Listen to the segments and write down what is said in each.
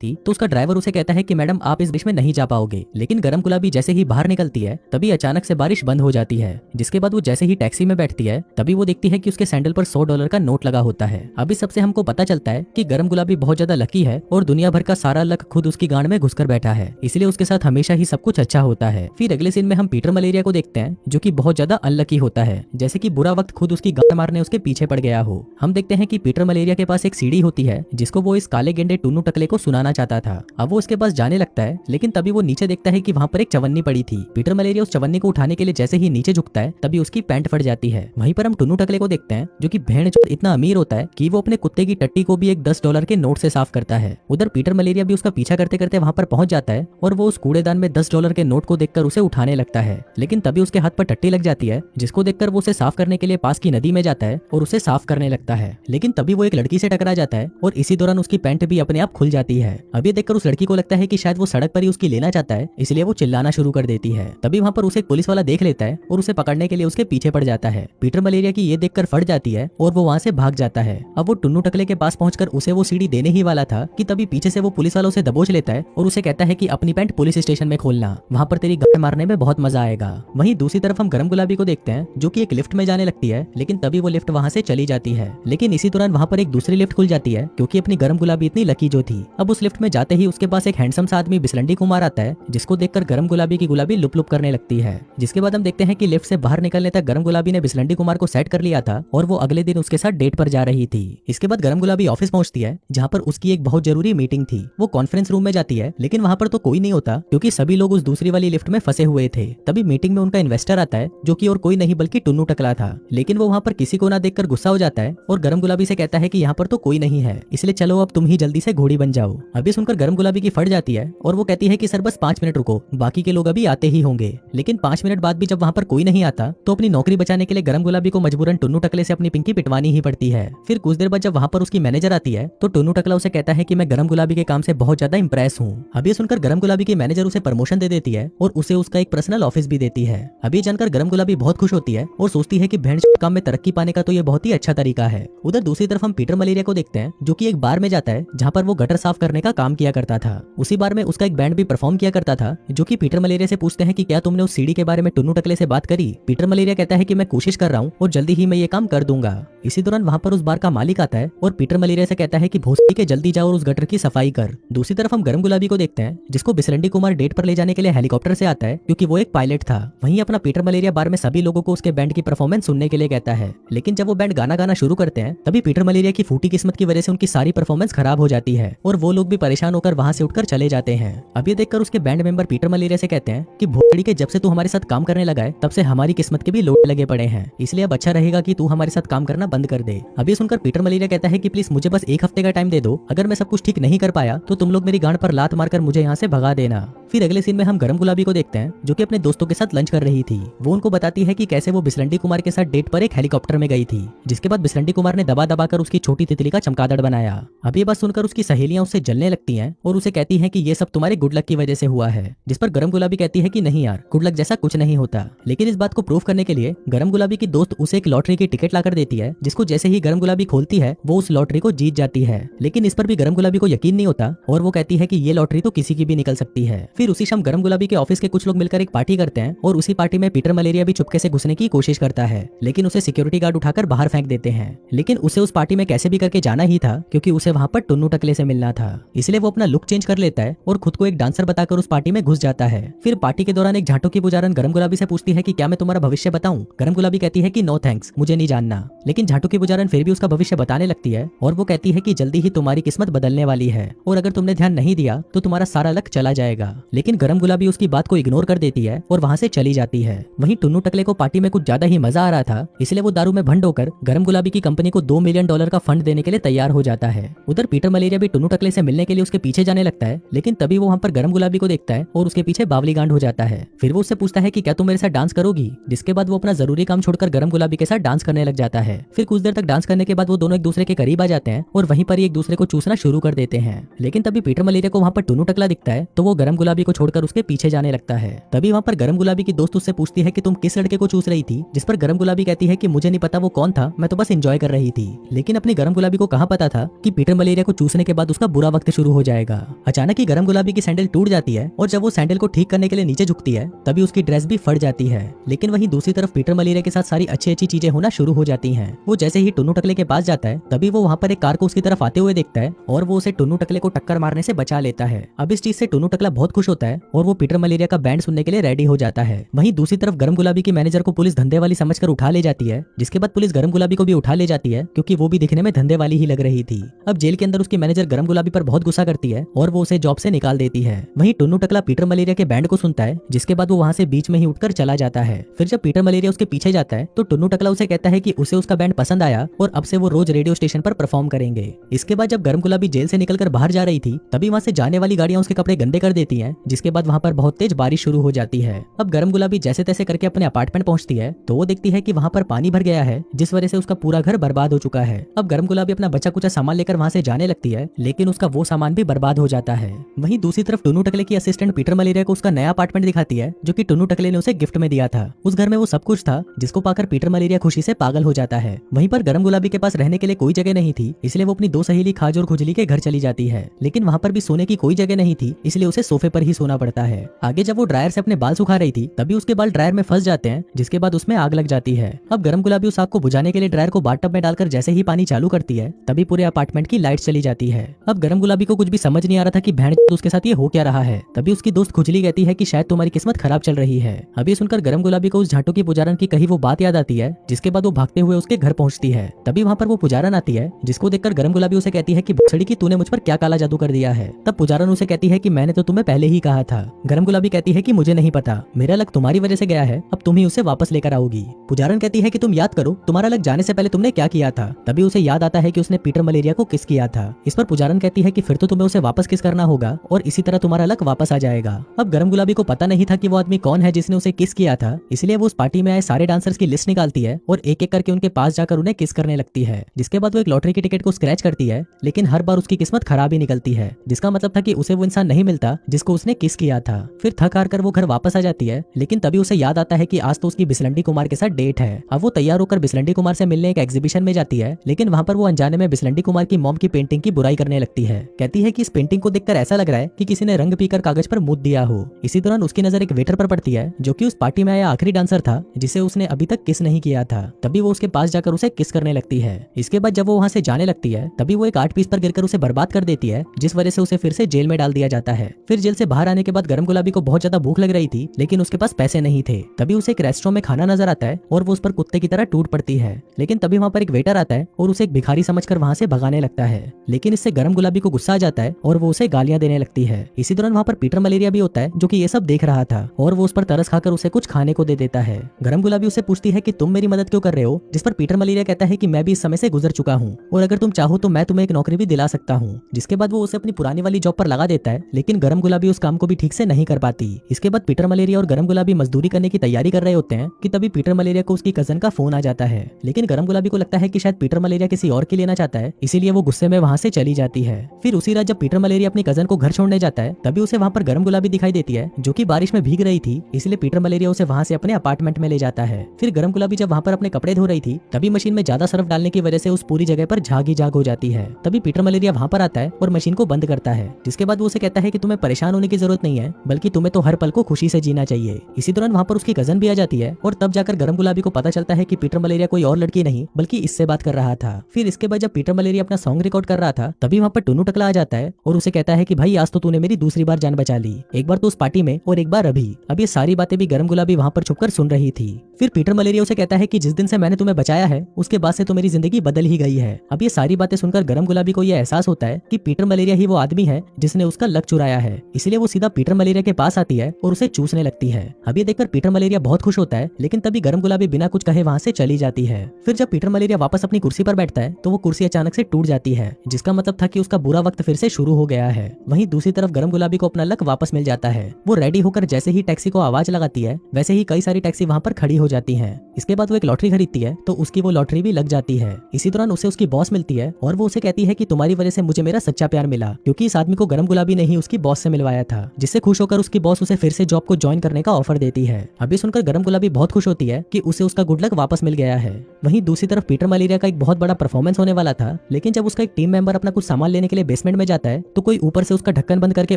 थी तो उसका ड्राइवर उसे कहता है कि मैडम आप इस बीच में नहीं जा पाओगे। लेकिन गरम गुलाबी जैसे ही बाहर निकलती है तभी अचानक से बारिश बंद हो जाती है, जिसके बाद वो जैसे ही टैक्सी में बैठती है तभी वो देखती है कि उसके सैंडल पर $100 का नोट लगा होता है। अभी सबसे हमको पता चलता है कि गरम गुलाबी बहुत ज्यादा लकी है और दुनिया भर का सारा लक खुद उसकी गांड में घुसकर बैठा है, इसलिए उसके साथ हमेशा ही सब कुछ अच्छा होता है। फिर अगले सीन में हम पीटर मलेरिया को देखते हैं जो कि बहुत ज्यादा अनलकी होता है, जैसे कि बुरा वक्त खुद उसकी गांड मारने उसके पीछे पड़ गया हो। हम देखते हैं कि पीटर मलेरिया के पास एक सीडी होती है जिसको वो इस काले गेंडे टुन्नू टकले को सुनाना चाहता था। अब वो उसके पास जाने लगता है लेकिन तभी वो नीचे देखता है कि वहाँ पर एक चवन्नी पड़ी थी। पीटर मलेरिया उस चवन्नी को उठाने के लिए जैसे ही नीचे झुकता है तभी उसकी पैंट फट जाती है। वहीं पर हम टुन्नू टकले को देखते हैं जो कि भेड़चोद इतना अमीर होता है कि वो अपने कुत्ते की टट्टी को भी एक $10 के नोट से साफ करता है। उधर पीटर मलेरिया भी उसका पीछा करते करते वहाँ पर पहुंच जाता है और वो उस कूड़ेदान में $10 के नोट को देखकर उसे उठाने लगता है, लेकिन तभी उसके हाथ पर टट्टी लग जाती है, जिसको देखकर वो उसे साफ करने के लिए पास की नदी में जाता है और उसे साफ करने लगता है। लेकिन तभी वो एक लड़की से टकरा जाता है और इसी दौरान उसकी पैंट भी अपने आप खुल जाती है। अब ये देखकर उस लड़की को लगता है कि शायद वो सड़क पर ही उसकी लेना चाहता है, इसलिए वो चिल्लाना शुरू कर देती है। तभी वहाँ पर उसे एक पुलिस वाला देख लेता है और उसे पकड़ने के लिए उसके पीछे पड़ जाता है। पीटर मलेरिया की ये देखकर फट जाती है और वो वहाँ से भाग जाता है। अब वो टुन्नू टकले के पास पहुंचकर उसे वो सीढ़ी देने ही वाला था कि तभी पीछे से वो पुलिस वाला उसे दबोच लेता है और उसे कहता है कि अपनी पैंट पुलिस स्टेशन में खोलना, वहाँ पर तेरी गांड मारने में बहुत मजा आएगा। वहीं दूसरी तरफ हम गरम गुलाबी को देखते हैं जो कि एक लिफ्ट में जाने लगती है, लेकिन तभी वो लिफ्ट वहाँ से चली जाती है। लेकिन इसी दौरान वहाँ पर एक दूसरी लिफ्ट खुल जाती है क्योंकि अपनी गरम गुलाबी इतनी लकी जो थी। अब उस लिफ्ट में जाते ही उसके पास एक हैंडसम सा आदमी बिस्लंडी कुमार आता है, जिसको देखकर गरम गुलाबी की गुलाबी लुप लुप करने लगती है। जिसके बाद हम देखते हैं कि लिफ्ट से बाहर निकलने तक गरम गुलाबी ने बिस्लंडी कुमार को सेट कर लिया था और वो अगले दिन उसके साथ डेट पर जा रही थी। इसके बाद गरम गुलाबी ऑफिस पहुंचती है जहाँ पर उसकी एक बहुत जरूरी मीटिंग थी। वो कॉन्फ्रेंस रूम में जाती है लेकिन वहाँ पर तो कोई नहीं होता क्योंकि सभी लोग उस दूसरी वाली लिफ्ट में फंसे हुए थे। तभी मीटिंग में उनका इन्वेस्टर आता है जो कि और कोई नहीं बल्कि टुन्नू टकला था, लेकिन वो वहाँ पर किसी को ना देखकर गुस्सा हो जाता है और गरम गुलाबी से कहता है कि यहाँ पर तो कोई नहीं है, इसलिए चलो अब तुम ही जल्दी से घोड़ी बन जाओ। अभी सुनकर गरम गुलाबी की फट जाती है और वो कहती है कि सर बस 5 मिनट रुको, बाकी के लोग अभी आते ही होंगे। लेकिन 5 मिनट बाद भी जब वहाँ पर कोई नहीं आता तो अपनी नौकरी बचाने के लिए गरम गुलाबी को मजबूरन टुन्नू टकले से अपनी पिंकी पिटवानी ही पड़ती है। फिर कुछ देर बाद जब वहाँ पर उसकी मैनेजर आती है तो टुन्नू टकला उसे कहता है कि मैं गरम गुलाबी के काम से बहुत ज्यादा इंप्रेस हूँ। अब ये सुनकर गरम गुलाबी की मैनेजर उसे प्रमोशन दे देती है और उसे उसका एक पर्सनल ऑफिस भी देती है। अब ये जानकर गरम गुलाबी बहुत खुश होती है और सोचती है कि भेड़चोद काम में तरक्की पाने का तो ये बहुत ही अच्छा तरीका है। उधर दूसरी तरफ हम पीटर मलेरिया को देखते हैं जो कि एक बार में जाता है जहाँ पर वो गटर साफ करने का काम किया करता था। उसी बार में उसका एक बैंड भी परफॉर्म किया करता था, जो कि पीटर मलेरिया से पूछते हैं कि क्या तुमने उस सीडी के बारे में टुन्नू टकले से बात करी। पीटर मलेरिया कहता है कि मैं कोशिश कर रहा हूँ और जल्दी ही मैं ये काम कर दूंगा। इसी दौरान वहाँ पर उस बार का मालिक आता है और पीटर मलेरिया से कहता है कि भोसड़ी के जल्दी जाओ और उस गटर की सफाई कर। दूसरी तरफ हम गरम गुलाबी को देखते हैं जिसको बिस्लंडी कुमार डेट पर ले जाने के लिए हेलीकॉप्टर से आता है क्योंकि वो एक पायलट था। वहीं अपना पीटर मलेरिया बार में सभी लोगों को उसके बैंड की परफॉर्मेंस सुनने के लिए कहता है, लेकिन जब वो बैंड गाना गाना शुरू करते हैं तभी पीटर मलेरिया की फूटी किस्मत की वजह से उनकी सारी परफॉर्मेंस खराब हो जाती है और वो लोग भी परेशान होकर वहाँ से उठकर चले जाते हैं। अब ये देखकर उसके बैंड मेंबर पीटर मलेरिया से कहते हैं कि भोसड़ी के जब से तू हमारे साथ काम करने लगा है तब से हमारी किस्मत के भी लोट लगे पड़े हैं, इसलिए अब अच्छा रहेगा कि तू हमारे साथ काम करना बंद कर दे। अब ये सुनकर पीटर मलेरिया कहता है कि प्लीज मुझे बस 1 हफ्ते का टाइम दे दो, अगर मैं सब कुछ ठीक नहीं कर पाया तो तुम लोग मेरी गांड पर लात मारकर मुझे यहाँ से भगा देना। फिर अगले सीन में हम गरम गुलाबी को देखते हैं जो कि अपने दोस्तों के साथ लंच कर रही थी। वो उनको बताती है कि कैसे वो बिस्लंडी कुमार के साथ डेट पर एक हेलीकॉप्टर में गई थी, जिसके बाद बिस्लंडी कुमार ने दबा दबा कर उसकी छोटी तितली का चमगादड़ बनाया। अब ये बात सुनकर उसकी सहेलियां उससे जलने लगती हैं और उसे कहती हैं कि ये सब तुम्हारे गुड लक की वजह से हुआ है, जिस पर गरम गुलाबी कहती है कि नहीं यार, गुड लक जैसा कुछ नहीं होता। लेकिन इस बात को प्रूव करने के लिए गरम गुलाबी की दोस्त उसे एक लॉटरी की टिकट लाकर देती है, जिसको जैसे ही गरम गुलाबी खोलती है वो उस लॉटरी को जीत जाती है। लेकिन इस पर भी गरम गुलाबी को यकीन नहीं होता और वो कहती है कि ये लॉटरी तो किसी की भी निकल सकती है। फिर उसी शाम गरम गुलाबी के ऑफिस के कुछ लोग मिलकर एक पार्टी करते हैं और उसी पार्टी में पीटर मलेरिया भी चुपके से घुसने की कोशिश करता है, लेकिन उसे सिक्योरिटी गार्ड उठाकर बाहर फेंक देते हैं। लेकिन उसे उस पार्टी में कैसे भी करके जाना ही था क्योंकि उसे वहाँ पर टुन्नू टकले से मिलना था, इसलिए वो अपना लुक चेंज कर लेता है और खुद को एक डांसर बताकर उस पार्टी में घुस जाता है। फिर पार्टी के दौरान एक झाटू की पुजारन गरम गुलाबी से पूछती है कि क्या मैं तुम्हारा भविष्य बताऊं। गरम गुलाबी कहती है कि नो थैंक्स, मुझे नहीं जानना। लेकिन झाटू की पुजारन फिर भी उसका भविष्य बताने लगती है और वो कहती है कि जल्दी ही तुम्हारी किस्मत बदलने वाली है और अगर तुमने ध्यान नहीं दिया तो तुम्हारा सारा लक चला जाएगा। लेकिन गरम गुलाबी उसकी बात को इग्नोर कर देती है और वहाँ से चली जाती है। वहीं टुन्नू टकले को पार्टी में कुछ ज्यादा ही मजा आ रहा था, इसलिए वो दारू में भंड होकर गरम गुलाबी की कंपनी को $2 मिलियन का फंड देने के लिए तैयार हो जाता है। उधर पीटर मलेरिया भी टुन्नू टकले से मिलने के लिए उसके पीछे जाने लगता है, लेकिन तभी वो वहाँ पर गरम गुलाबी को देखता है और उसके पीछे बावली गांड हो जाता है। फिर वो उससे पूछता है कि क्या तुम मेरे साथ डांस करोगी, जिसके बाद वो अपना जरूरी काम छोड़कर गरम गुलाबी के साथ डांस करने लग जाता है। फिर कुछ देर तक डांस करने के बाद वो दोनों एक दूसरे के करीब आ जाते हैं और वहीं पर ही एक दूसरे को चूसना शुरू कर देते हैं। लेकिन तभी पीटर मलेरिया को वहाँ पर टुन्नू टकला दिखता है तो वो गरम गुलाबी को छोड़कर उसके पीछे जाने लगता है। तभी वहाँ पर गरम गुलाबी की दोस्त उससे पूछती है कि तुम किस लड़के को चूस रही थी, जिस पर गरम गुलाबी कहती है कि मुझे नहीं पता वो कौन था, मैं तो बस एंजॉय कर रही थी। लेकिन अपनी गरम गुलाबी को कहाँ पता था कि पीटर मलेरिया को चूसने के बाद उसका बुरा वक्त शुरू हो जाएगा। अचानक ही गरम गुलाबी की सैंडल टूट जाती है और जब वो सैंडल को ठीक करने के लिए नीचे झुकती है तभी उसकी ड्रेस भी फट जाती है। लेकिन वहीं दूसरी तरफ पीटर मलेरिया के साथ सारी अच्छी अच्छी चीजें होना शुरू हो जाती हैं। वो जैसे ही टुन्नू टकले के पास जाता है तभी वो वहाँ पर एक कार को उसकी तरफ आते हुए देखता है और वो उसे टुन्नू टकले को टक्कर मारने से बचा लेता है। अब इस चीज से टुन्नू टकला बहुत खुश होता है और वो पीटर मलेरिया का बैंड सुनने के लिए रेडी हो जाता है। वहीं दूसरी तरफ गरम गुलाबी की मैनेजर को पुलिस धंधे वाली समझकर उठा ले जाती है, जिसके बाद पुलिस गरम गुलाबी को भी उठा ले जाती है क्योंकि वो भी दिखने में धंधे वाली ही लग रही थी। अब जेल के अंदर उसकी मैनेजर गरम गुलाबी पर बहुत गुस्सा करती है और वो उसे जॉब से निकाल देती है। वहीं टुन्नू टकला पीटर मलेरिया के बैंड को सुनता है, जिसके बाद वो वहाँ से बीच में ही उठकर चला जाता है। फिर जब पीटर मलेरिया उसके पीछे जाता है तो टुन्नू टकला उसे कहता है कि उसे उसका बैंड पसंद आया और अब से वो रोज रेडियो स्टेशन पर परफॉर्म करेंगे। इसके बाद जब गरम गुलाबी जेल से निकलकर बाहर जा रही थी तभी वहाँ से जाने वाली गाड़ियां उसके कपड़े गंदे कर देती हैं, जिसके बाद वहाँ पर बहुत तेज बारिश शुरू हो जाती है। अब गरम गुलाबी जैसे तैसे करके अपने अपार्टमेंट पहुंचती है तो वो देखती है कि वहाँ पर पानी भर गया है, जिस वजह से उसका पूरा घर बर्बाद हो चुका है। अब गरम गुलाबी अपना बचा कुचा सामान लेकर वहाँ से जाने लगती है, लेकिन उसका वो सामान भी बर्बाद हो जाता है। वहीं दूसरी तरफ टुन्नू टकले की असिस्टेंट पीटर मलेरिया को उसका नया अपार्टमेंट दिखाती है जो कि टुन्नू टकले ने उसे गिफ्ट में दिया था। उस घर में वो सब कुछ था जिसको पाकर पीटर मलेरिया खुशी से पागल हो जाता है। वहीं पर गरम गुलाबी के पास रहने के लिए कोई जगह नहीं थी, इसलिए वो अपनी दो सहेली खाज और खुजली के घर चली जाती है, लेकिन वहाँ पर भी सोने की कोई जगह नहीं थी, इसलिए उसे सोफे पर ही सोना पड़ता है। आगे जब वो ड्रायर से अपने बाल सुखा रही थी तभी उसके बाल ड्रायर में फंस जाते हैं, जिसके बाद उसमें आग लग जाती है। अब गरम गुलाबी उस आग को बुझाने के लिए ड्रायर को बाथटब में डालकर जैसे ही पानी चालू करती है तभी पूरे अपार्टमेंट की लाइट चली जाती है। अब गरम गुलाबी को कुछ भी समझ नहीं आ रहा था कि बहन उसके साथ ये हो क्या रहा है। तभी उसकी दोस्त खुजली कहती है कि शायद तुम्हारी किस्मत खराब चल रही है। अभी सुनकर गरम गुलाबी को उस झाटू की पुजारन की कही वो बात याद आती है, जिसके बाद वो भागते हुए उसके घर पहुंचती है। तभी वहाँ पर वो पुजारन आती है, जिसको देखकर गरम गुलाबी उसे कहती है कि बछड़ी की तूने मुझ पर क्या काला जादू कर दिया है। तब पुजारन उसे कहती है कि मैंने तो तुम्हें पहले ही कहा था। गरम गुलाबी कहती है कि मुझे नहीं पता, मेरा लक तुम्हारी वजह से गया है, अब तुम ही उसे वापस लेकर आओगी। पुजारन कहती है कि तुम याद करो तुम्हारा लक जाने से पहले तुमने क्या किया था। तभी उसे याद आता है कि उसने पीटर मलेरिया को किस किया था। इस पर पुजारन कहती है कि फिर तो तुम्हें उसे वापस किस करना होगा और इसी तरह तुम्हारा लक वापस आ जाएगा। अब गरम गुलाबी को पता नहीं था कि वो आदमी कौन है जिसने उसे किस किया था, इसलिए वो उस पार्टी में आए सारे डांसर्स की लिस्ट निकालती है और एक एक करके उनके पास जाकर उन्हें किस करने लगती है। जिसके बाद वो एक लॉटरी की टिकट को स्क्रैच करती है, लेकिन हर बार उसकी किस्मत खराब ही निकलती है, जिसका मतलब था कि उसे वो इंसान नहीं मिलता जिसको उसने किस किया था। फिर थक हार कर वो घर वापस आ जाती है, लेकिन तभी उसे याद आता है कि आज तो उसकी बिस्लंडी कुमार के साथ डेट है। अब वो तैयार होकर बिस्लंडी कुमार से मिलने एक एग्जीबिशन में जाती है, लेकिन वहाँ पर वो अनजाने में बिस्लंडी कुमार की मॉम की पेंटिंग की बुराई करने लगती है। कहती है कि इस पेंटिंग को देखकर ऐसा लग रहा है कि किसी ने रंग पीकर कागज पर मूत दिया हो। इसी दौरान उसकी नजर एक वेटर पर पड़ती है जो कि उस पार्टी में आया आखिरी डांसर था जिसे उसने अभी तक किस नहीं किया था। तभी वो उसके पास जाकर उसे किस करने लगती है। इसके बाद जब वो वहाँ से जाने लगती है तभी वो एक आर्ट पीस पर गिरकर उसे बर्बाद कर देती है, जिस वजह से उसे फिर से जेल में डाल दिया जाता है। फिर जेल से बाहर आने के बाद गरम गुलाबी को बहुत ज्यादा भूख लग रही थी, लेकिन उसके पास पैसे नहीं थे। तभी उसे एक रेस्टोरेंट में खाना नजर आता है और वो उस पर कुत्ते की तरह टूट पड़ती है, लेकिन तभी वहाँ पर एक वेटर आता है और उसे एक भिखारी समझकर वहाँ से भगाने लगता है। लेकिन इससे गरम गुलाबी को गुस्सा आ जाता है और वो उसे गालियां देने लगती है। इसी दौरान वहाँ पर पीटर मलेरिया भी होता है जो कि ये सब देख रहा था और वो उस पर तरस खाकर उसे कुछ खाने को दे देता है। गरम गुलाबी उसे पूछती है कि तुम मेरी मदद क्यों कर रहे हो, जिस पर पीटर मलेरिया कहता है कि मैं भी इस समय से गुजर चुका हूँ और अगर तुम चाहो तो मैं तुम्हें एक नौकरी भी दिला सकता हूँ। जिसके बाद वो उसे अपनी पुरानी वाली जॉब पर लगा देता है, लेकिन गरम गुलाबी उस काम को भी ठीक से नहीं कर पाती। इसके बाद पीटर मलेरिया और गरम गुलाबी मजदूरी करने की तैयारी कर रहे होते हैं कि तभी पीटर मलेरिया को उसकी कजन का फोन आ जाता है, लेकिन गरम गुलाबी को लगता है कि शायद पीटर मलेरिया किसी और की लेना चाहता है, इसीलिए वो गुस्से में वहाँ से चली जाती है। फिर उसी रात जब पीटर मलेरिया अपनी कजन को घर छोड़ने जाता है तभी उसे वहाँ पर गरम गुलाबी दिखाई देती है जो कि बारिश में भीग रही थी, इसलिए पीटर मलेरिया उसे वहाँ से अपने अपार्टमेंट में ले जाता है। फिर गरम गुलाबी जब वहाँ पर अपने कपड़े धो रही थी तभी मशीन में ज्यादा सर्फ डालने की वजह से उस पूरी जगह पर झाग ही झाग हो जाती है। तभी पीटर मलेरिया वहाँ पर आता है और मशीन को बंद करता है, जिसके बाद वो उसे कहता है कि तुम्हें परेशान होने की जरूरत नहीं है, बल्कि तुम्हें तो हर पल को खुशी से जीना चाहिए। इसी दौरान वहाँ पर उसकी कजन भी आ जाती है और तब जाकर गरम गुलाबी को पता चलता है कि पीटर मलेरिया कोई और लड़की नहीं बल्कि इससे बात कर रहा था। फिर इसके बाद जब पीटर मलेरिया अपना सॉन्ग रिकॉर्ड कर रहा था तभी वहाँ पर टुन्नू टकला आ जाता है और उसे कहता है कि भाई आज तो तूने मेरी दूसरी बार जान बचा ली, एक बार तो उस पार्टी में और एक बार अभी। अब ये सारी बातें भी गरम गुलाबी वहाँ पर छुपकर सुन रही थी। फिर पीटर मलेरिया उसे कहता है कि जिस दिन से मैंने तुम्हें बचाया है उसके बाद से तो मेरी जिंदगी बदल ही गई है। अब ये सारी बातें सुनकर गरम गुलाबी को यह एहसास होता है कि पीटर मलेरिया ही वो आदमी है जिसने उसका लक चुराया है, इसलिए वो सीधा पीटर मलेरिया के पास आती है और उसे चूसने लगती है। अब ये देखकर पीटर मलेरिया बहुत खुश होता है, लेकिन तभी गरम गुलाबी बिना कुछ कहे वहाँ से चली जाती है। फिर जब पीटर मलेरिया वापस अपनी कुर्सी पर बैठता है तो वो कुर्सी अचानक से टूट जाती है, जिसका मतलब था कि उसका बुरा वक्त फिर से शुरू हो गया है। वहीं दूसरी तरफ गरम गुलाबी को अपना लक वापस मिल जाता है। वो रेडी होकर जैसे ही टैक्सी को आवाज लगाती है वैसे ही कई सारी टैक्सी वहाँ पर खड़ी हो जाती है। इसके बाद वो एक लॉटरी खरीदती है तो उसकी वो लॉटरी भी लग जाती है। इसी दौरान उसे उसकी बॉस मिलती है और वो उसे कहती है कि तुम्हारी वजह से मुझे मेरा सच्चा प्यार मिला, क्योंकि इस आदमी को गरम गुलाबी ने ही उसकी बॉस से मिलवाया था। जिससे खुश होकर उसकी बॉस उसे फिर से जॉब को ज्वाइन करने का ऑफर देती है। अभी सुनकर गरम गुलाबी बहुत खुश होती है कि उसे उसका गुड लक वापस मिल गया है। वहीं दूसरी तरफ पीटर मलेरिया का एक बहुत बड़ा परफॉर्मेंस होने वाला था, लेकिन जब उसका एक टीम मेंबर अपना कुछ सामान लेने के लिए बेसमेंट बेसमेंट में जाता है तो कोई ऊपर से उसका ढक्कन बंद करके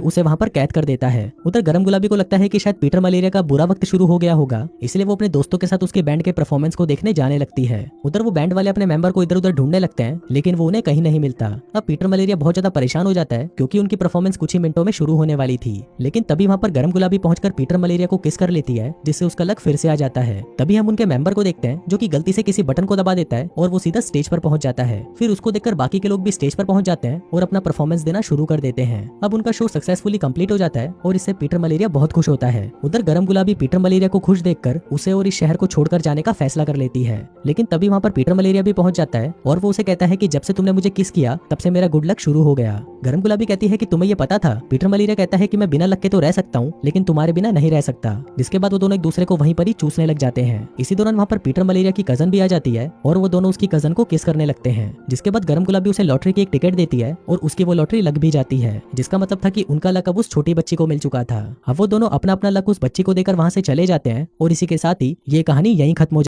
उसे वहाँ पर कैद कर देता है। उधर गरम गुलाबी को लगता है कि शायद पीटर मलेरिया का बुरा वक्त शुरू हो गया होगा, इसलिए वो अपने दोस्तों के साथ उसके बैंड के परफॉर्मेंस को देखने जाने लगती है। उधर वो बैंड वाले अपने मेंबर को इधर उधर ढूंढने लगते हैं, लेकिन वो उन्हें कहीं नहीं मिलता। अब पीटर मलेरिया बहुत ज्यादा परेशान हो जाता है क्योंकि उनकी परफॉर्मेंस कुछ ही मिनटों में शुरू होने वाली थी। लेकिन तभी वहाँ पर गरम गुलाबी पहुंचकर पीटर मलेरिया को किस कर लेती है, जिससे उसका लक फिर से आ जाता है। तभी हम उनके मेंबर को देखते हैं जो कि गलती से किसी बटन को दबा देता है और वो सीधा स्टेज पर पहुंच जाता है। फिर उसको देखकर बाकी के लोग भी स्टेज पर पहुंच जाते हैं और अपना परफॉर्मेंस देना शुरू कर देते हैं। अब उनका शो सक्सेसफुली कंप्लीट हो जाता है और इससे पीटर मलेरिया बहुत खुश होता है। उधर गरम गुलाबी पीटर मलेरिया को खुश देखकर उसे और इस शहर को छोड़कर जाने का फैसला कर लेती है। लेकिन तभी वहाँ पर पीटर मलेरिया भी पहुंच जाता है और वो उसे कहता है कि जब से तुमने मुझे किस किया तब से मेरा गुड लक शुरू हो गया। गरम गुलाबी कहती है कि तुम्हें ये पता था? पीटर मलेरिया कहता है कि मैं बिना लक के तो रह सकता हूँ, लेकिन तुम्हारे बिना नहीं रह सकता। जिसके बाद वो दोनों एक दूसरे को वहीं पर ही चूसने लग जाते हैं। इसी दौरान वहाँ पर पीटर मलेरिया की कजन भी आ जाती है और वो दोनों उसकी कजन को किस करने लगते हैं। जिसके बाद गरम गुलाबी उसे लॉटरी की एक टिकट देती है और उसकी वो लॉटरी लग भी जाती है, जिसका मतलब था कि उनका लक अब उस छोटी बच्ची को मिल चुका था। अब वो दोनों अपना अपना लक उस बच्ची को देकर वहाँ से चले जाते हैं और इसी के साथ ही ये कहानी यहीं खत्म हो